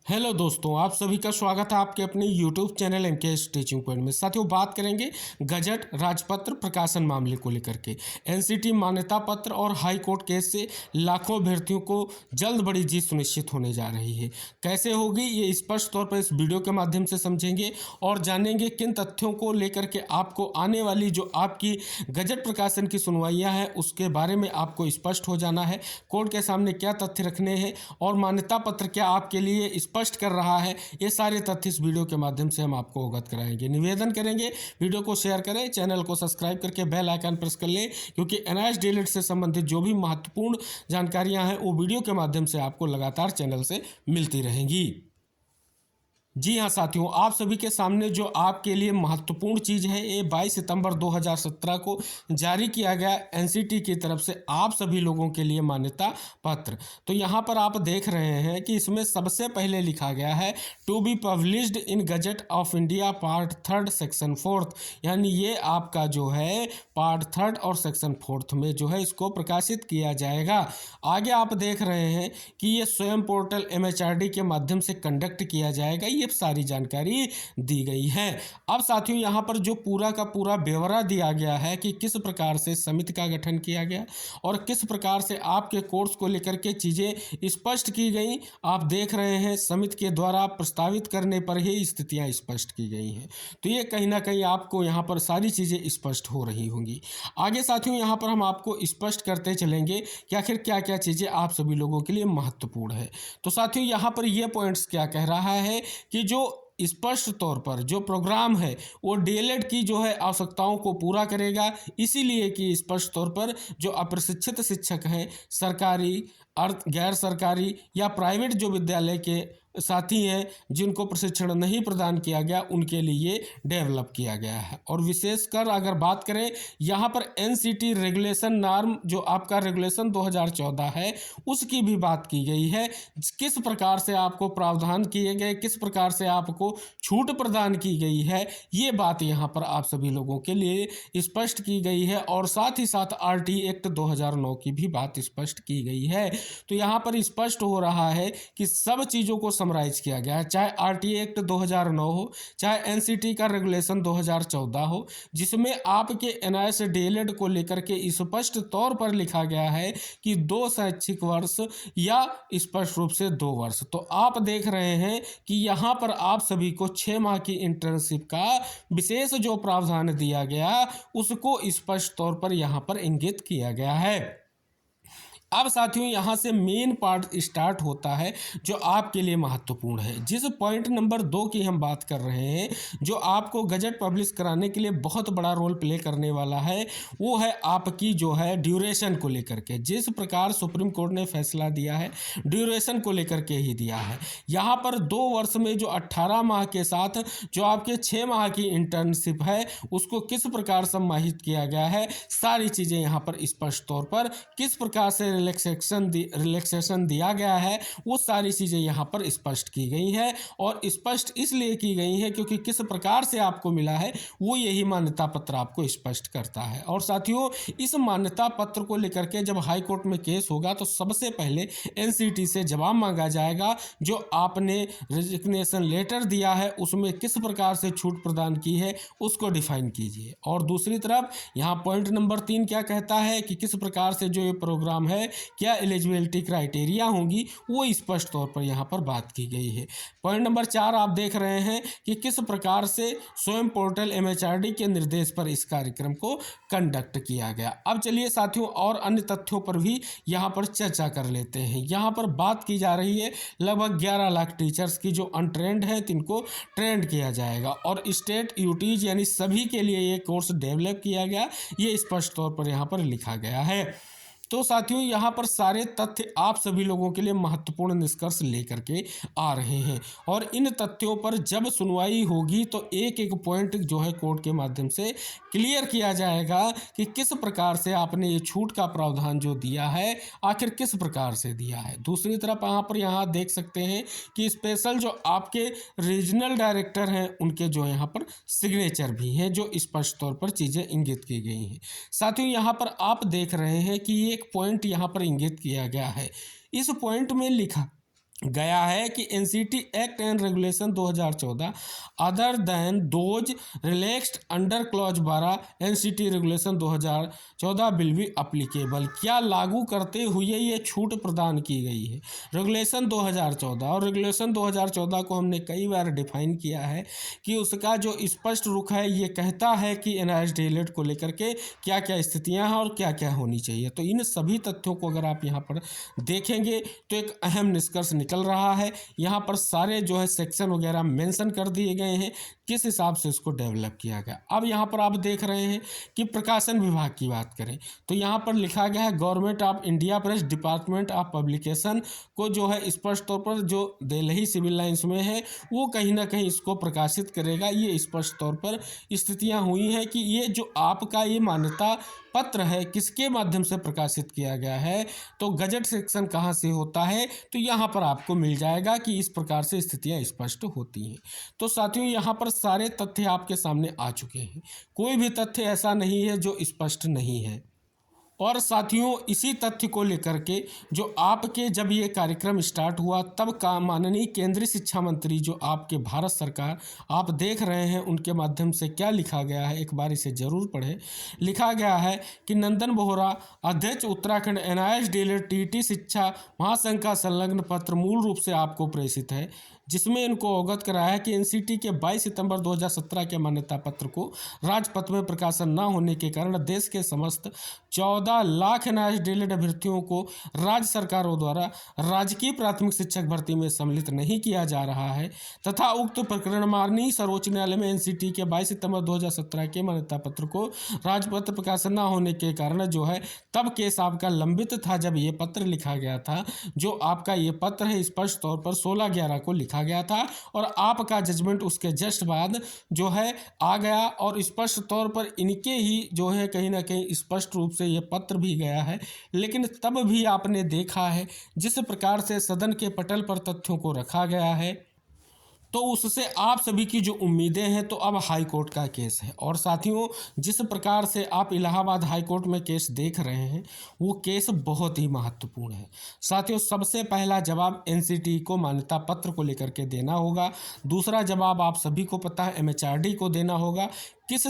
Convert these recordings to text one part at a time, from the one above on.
Hello दोस्तों, आप सभी का स्वागत है आपके अपने YouTube channel MK teaching point में। साथियों, बात करेंगे गजट राजपत्र प्रकाशन मामले को लेकर के। एनसीटी मान्यता पत्र और हाई कोर्ट केस से लाखों अभ्यर्थियों को जल्द बड़ी जीत सुनिश्चित होने जा रही है। कैसे होगी ये स्पष्ट तौर पर इस वीडियो के माध्यम से समझेंगे और जानेंगे किन तथ्यों को लेकर के आपको आने वाली जो आपकी गजट प्रकाशन की सुनवाइयाँ हैं उसके बारे में आपको स्पष्ट हो जाना है। कोर्ट के सामने क्या तथ्य रखने हैं और मान्यता पत्र क्या आपके लिए स्पष्ट कर रहा है, ये सारे तथ्य इस वीडियो के माध्यम से हम आपको अवगत कराएंगे। निवेदन करेंगे वीडियो को शेयर करें, चैनल को सब्सक्राइब करके बेल आइकन प्रेस कर लें, क्योंकि एनआईएस डीएलएड से संबंधित जो भी महत्वपूर्ण जानकारियां हैं वो वीडियो के माध्यम से आपको लगातार चैनल से मिलती रहेंगी। जी हाँ साथियों, आप सभी के सामने जो आपके लिए महत्वपूर्ण चीज़ है, ये 22 सितंबर 2017 को जारी किया गया एनसीटी की तरफ से आप सभी लोगों के लिए मान्यता पत्र। तो यहाँ पर आप देख रहे हैं कि इसमें सबसे पहले लिखा गया है to be published in Gazette of India part 3 section 4, यानी ये आपका जो है पार्ट 3 और सेक्शन 4 में जो है इसको प्रकाशित किया जाएगा। आगे आप देख रहे हैं कि ये स्वयं पोर्टल एमएचआरडी के माध्यम से कंडक्ट किया जाएगा। ये सारी जानकारी दी गई है। अब साथियों, यहाँ पर जो पूरा का पूरा ब्यौरा दिया गया है कि किस प्रकार से समिति का गठन किया गया और किस प्रकार से आपके कोर्स को लेकर के चीज़ें स्पष्ट की गई। आप देख रहे हैं समिति के द्वारा प्रस्तावित करने पर ही स्थितियां स्पष्ट की गई हैं। तो ये कहीं ना कहीं आपको यहाँ पर सारी चीज़ें स्पष्ट हो रही होंगी। आगे साथियों, यहाँ पर हम आपको स्पष्ट करते चलेंगे कि आखिर क्या क्या चीज़ें आप सभी लोगों के लिए महत्वपूर्ण है। तो साथियों, यहाँ पर ये पॉइंट्स क्या कह रहा है कि जो स्पष्ट तौर पर जो प्रोग्राम है वो डीएलएड की जो है आवश्यकताओं को पूरा करेगा, इसीलिए कि स्पष्ट तौर पर जो अप्रशिक्षित शिक्षक हैं, सरकारी अर्ध गैर सरकारी या प्राइवेट जो विद्यालय के साथी हैं जिनको प्रशिक्षण नहीं प्रदान किया गया, उनके लिए डेवलप किया गया है। और विशेषकर अगर बात करें यहाँ पर एनसीटी रेगुलेशन नॉर्म जो आपका रेगुलेशन 2014 है उसकी भी बात की गई है। किस प्रकार से आपको प्रावधान किए गए, किस प्रकार से आपको छूट प्रदान की गई है, ये बात यहाँ पर आप सभी लोगों के लिए स्पष्ट की गई है। और साथ ही साथ आरटी एक्ट 2009 की भी बात स्पष्ट की गई है। तो यहाँ पर स्पष्ट हो रहा है कि सब चीज़ों को समराइज किया गया है, चाहे आरटीए एक्ट 2009 हो, चाहे एनसीटी का रेगुलेशन 2014 हो, जिसमें आपके एनआईएस डीएलएड को लेकर के स्पष्ट तौर पर लिखा गया है कि 2 शैक्षिक वर्ष या स्पष्ट रूप से 2 वर्ष। तो आप देख रहे हैं कि यहाँ पर आप सभी को 6 माह की इंटर्नशिप का विशेष जो प्रावधान दिया गया उसको स्पष्ट तौर पर यहाँ पर इंगित किया गया है। अब साथियों, यहाँ से मेन पार्ट स्टार्ट होता है जो आपके लिए महत्वपूर्ण है। जिस पॉइंट नंबर 2 की हम बात कर रहे हैं, जो आपको गजट पब्लिश कराने के लिए बहुत बड़ा रोल प्ले करने वाला है, वो है आपकी जो है ड्यूरेशन को लेकर के। जिस प्रकार सुप्रीम कोर्ट ने फैसला दिया है ड्यूरेशन को लेकर के ही दिया है। यहाँ पर 2 वर्ष में जो 18 माह के साथ जो आपके 6 माह की इंटर्नशिप है उसको किस प्रकार सम्मानित किया गया है, सारी चीज़ें यहाँ पर स्पष्ट तौर पर किस प्रकार से रिलैक्सेशन दिया गया है, वो सारी चीज़ें यहाँ पर स्पष्ट की गई हैं। और स्पष्ट इसलिए की गई है क्योंकि किस प्रकार से आपको मिला है वो यही मान्यता पत्र आपको स्पष्ट करता है। और साथियों, इस मान्यता पत्र को लेकर के जब हाई कोर्ट में केस होगा तो सबसे पहले एनसीटी से जवाब मांगा जाएगा। जो आपने रेजिग्नेशन लेटर दिया है उसमें किस प्रकार से छूट प्रदान की है उसको डिफाइन कीजिए। और दूसरी तरफ यहाँ पॉइंट नंबर 3 क्या कहता है कि किस प्रकार से जो ये प्रोग्राम है, क्या एलिजिबिलिटी क्राइटेरिया होंगी, वो स्पष्ट तौर पर यहाँ पर बात की गई है। पॉइंट नंबर 4 आप देख रहे हैं कि किस प्रकार से स्वयं पोर्टल एमएचआरडी के निर्देश पर इस कार्यक्रम को कंडक्ट किया गया। अब चलिए साथियों, और अन्य तथ्यों पर भी यहाँ पर चर्चा कर लेते हैं। यहाँ पर बात की जा रही है लगभग 11 लाख टीचर्स की जो अनट्रेंड हैं तिनको ट्रेंड किया जाएगा और स्टेट यूटीज यानी सभी के लिए ये कोर्स डेवलप किया गया, ये स्पष्ट तौर पर यहाँ पर लिखा गया है। तो साथियों, यहाँ पर सारे तथ्य आप सभी लोगों के लिए महत्वपूर्ण निष्कर्ष लेकर के आ रहे हैं। और इन तथ्यों पर जब सुनवाई होगी तो एक एक पॉइंट जो है कोर्ट के माध्यम से क्लियर किया जाएगा कि किस प्रकार से आपने ये छूट का प्रावधान जो दिया है आखिर किस प्रकार से दिया है। दूसरी तरफ यहाँ देख सकते हैं कि स्पेशल जो आपके रीजनल डायरेक्टर हैं उनके जो यहाँ पर सिग्नेचर भी हैं, जो स्पष्ट तौर पर चीज़ें इंगित की गई हैं। साथियों, यहाँ पर आप देख रहे हैं कि एक पॉइंट यहाँ पर इंगित किया गया है। इस पॉइंट में लिखा गया है कि NCT act and regulation 2014 other than those relaxed under clause 12 NCT regulation 2014 will be applicable. क्या लागू करते हुए ये छूट प्रदान की गई है रेगुलेशन 2014। और रेगुलेशन 2014 को हमने कई बार डिफाइन किया है कि उसका जो स्पष्ट रुख है ये कहता है कि एनआईएस डीएलएड को लेकर के क्या क्या स्थितियां हैं और क्या क्या होनी चाहिए। तो इन सभी तथ्यों को अगर आप यहाँ पर देखेंगे तो एक अहम निष्कर्ष निकल रहा है। यहाँ पर सारे जो है सेक्शन वगैरह मेंशन कर दिए गए हैं किस हिसाब से इसको डेवलप किया गया। अब यहाँ पर आप देख रहे हैं कि प्रकाशन विभाग की बात करें तो यहाँ पर लिखा गया है government of India press department of publication को जो है स्पष्ट तौर पर जो दिल्ली सिविल लाइंस में है वो कहीं ना कहीं इसको प्रकाशित करेगा। ये स्पष्ट तौर पर स्थितियाँ हुई हैं कि ये जो आपका ये मान्यता पत्र है किसके माध्यम से प्रकाशित किया गया है, तो गजट सेक्शन कहाँ से होता है, तो यहाँ पर आपको मिल जाएगा कि इस प्रकार से स्थितियाँ स्पष्ट होती हैं। तो साथियों यहाँ पर सारे तथ्य आपके सामने आ चुके हैं, कोई भी तथ्य ऐसा नहीं है जो स्पष्ट नहीं है। और साथियों इसी तथ्य को लेकर के जो आपके जब ये कार्यक्रम स्टार्ट हुआ तब का माननीय केंद्रीय शिक्षा मंत्री जो आपके भारत सरकार आप देख रहे हैं उनके माध्यम से क्या लिखा गया है, एक बार इसे जरूर पढ़ें। लिखा गया है कि नंदन बोहरा अध्यक्ष उत्तराखंड एनआईएस डीएलएड टीटी शिक्षा महासंघ का संलग्न पत्र मूल रूप से आपको प्रेषित है जिसमें इनको अवगत कराया है कि एनसीटी के 22 सितंबर 2017 के मान्यता पत्र को राजपत्र में प्रकाशन न होने के कारण देश के समस्त 14 लाख एनआईएस डीएलएड अभ्यर्थियों को राज्य सरकारों द्वारा राजकीय प्राथमिक शिक्षक भर्ती में सम्मिलित नहीं किया जा रहा है तथा उक्त प्रकरण माननीय सर्वोच्च न्यायालय में एनसीटी के 22 सितंबर 2017 के मान्यता पत्र को राजपत्र प्रकाशन न होने के कारण जो है तब केस आपका लंबित था जब ये पत्र लिखा गया था। जो आपका ये पत्र है स्पष्ट तौर पर 16/11 को लिखा गया था और आपका जजमेंट उसके जस्ट बाद जो है आ गया और स्पष्ट तौर पर इनके ही जो है कहीं ना कहीं स्पष्ट रूप से ये पत्र भी गया है। लेकिन तब भी आपने देखा है जिस प्रकार से सदन के पटल पर तथ्यों को रखा गया है तो उससे आप सभी की जो उम्मीदें हैं तो अब हाई कोर्ट का केस है। और साथियों जिस प्रकार से आप इलाहाबाद हाई कोर्ट में केस देख रहे हैं वो केस बहुत ही महत्वपूर्ण है। साथियों सबसे पहला जवाब एनसीटी को मान्यता पत्र को लेकर के देना होगा। दूसरा जवाब आप सभी को पता है एमएचआरडी को देना होगा किस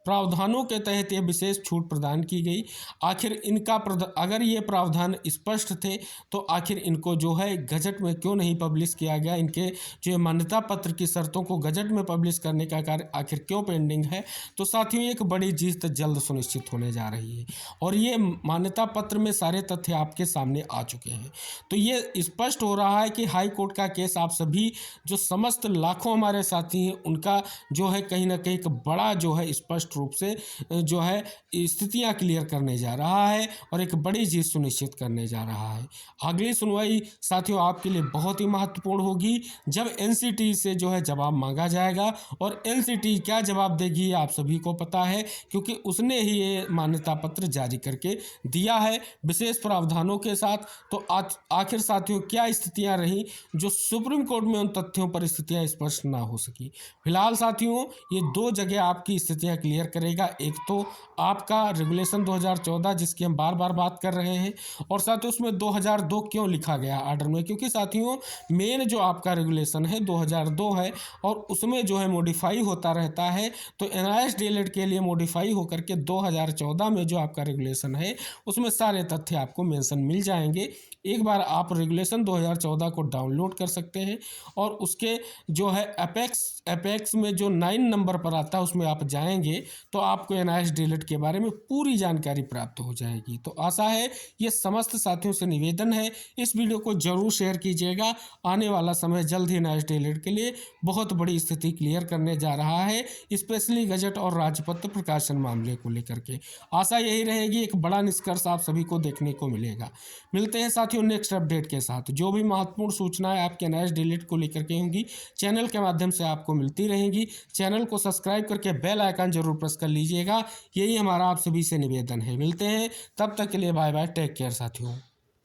प्रावधानों के तहत ये विशेष छूट प्रदान की गई। आखिर इनका अगर ये प्रावधान स्पष्ट थे तो आखिर इनको जो है गजट में क्यों नहीं पब्लिश किया गया, इनके जो मान्यता पत्र की शर्तों को गजट में पब्लिश करने का कार्य आखिर क्यों पेंडिंग है। तो साथियों एक बड़ी जीत जल्द सुनिश्चित होने जा रही है और ये मान्यता पत्र में सारे तथ्य आपके सामने आ चुके हैं। तो ये स्पष्ट हो रहा है कि हाई कोर्ट का केस आप सभी जो समस्त लाखों हमारे साथी हैं उनका जो है कहीं ना कहीं एक बड़ा जो है स्पष्ट रूप से जो है स्थितियां क्लियर करने जा रहा है और एक बड़ी जीत सुनिश्चित करने जा रहा है। अगली सुनवाई साथियों आपके लिए बहुत ही महत्वपूर्ण होगी जब एनसीटी से जो है जवाब मांगा जाएगा और एनसीटी क्या जवाब देगी आप सभी को पता है क्योंकि उसने ही ये मान्यता पत्र जारी करके दिया है विशेष प्रावधानों के साथ। तो आखिर साथियों क्या स्थितियां रही जो सुप्रीम कोर्ट में उन तथ्यों पर स्थितियां स्पष्ट ना हो सकी। फिलहाल साथियों ये दो जगह आपकी स्थितियां क्लियर करेगा। एक तो आपका रेगुलेशन 2014 जिसकी हम बार बार बात कर रहे हैं और साथ ही उसमें 2002 क्यों लिखा गया आर्डर में, क्योंकि साथियों मेन जो आपका रेगुलेशन है 2002 है और उसमें जो है मॉडिफाई होता रहता है। तो एनआईएस डीएलएड के लिए मॉडिफाई होकर के 2014 में जो आपका रेगुलेशन है उसमें सारे तथ्य आपको मेंशन मिल जाएंगे। एक बार आप रेगुलेशन 2014 को डाउनलोड कर सकते हैं और उसके जो है एपेक्स में जो 9 नंबर पर आता है उसमें आप जाएंगे तो आपको एनआईएस डीएलएड के बारे में पूरी जानकारी प्राप्त हो जाएगी। तो आशा है ये समस्त साथियों से निवेदन है इस वीडियो को जरूर शेयर कीजिएगा। आने वाला समय जल्द ही एनआईएस डीएलएड के लिए बहुत बड़ी स्थिति क्लियर करने जा रहा है, स्पेशली गजट और राजपत्र प्रकाशन मामले को लेकर के। आशा यही रहेगी एक बड़ा निष्कर्ष आप सभी को देखने को मिलेगा। मिलते हैं साथियों नेक्स्ट अपडेट के साथ। जो भी महत्वपूर्ण सूचनाएं आपके एनआईएस डीएलएड को लेकर के होंगी चैनल के माध्यम से आपको मिलती रहेंगी। चैनल को सब्सक्राइब करके बेल आइकन जरूर प्रेस कर लीजिएगा, यही हमारा आप सभी से निवेदन है। मिलते हैं तब तक के लिए बाय बाय, टेक केयर साथियों।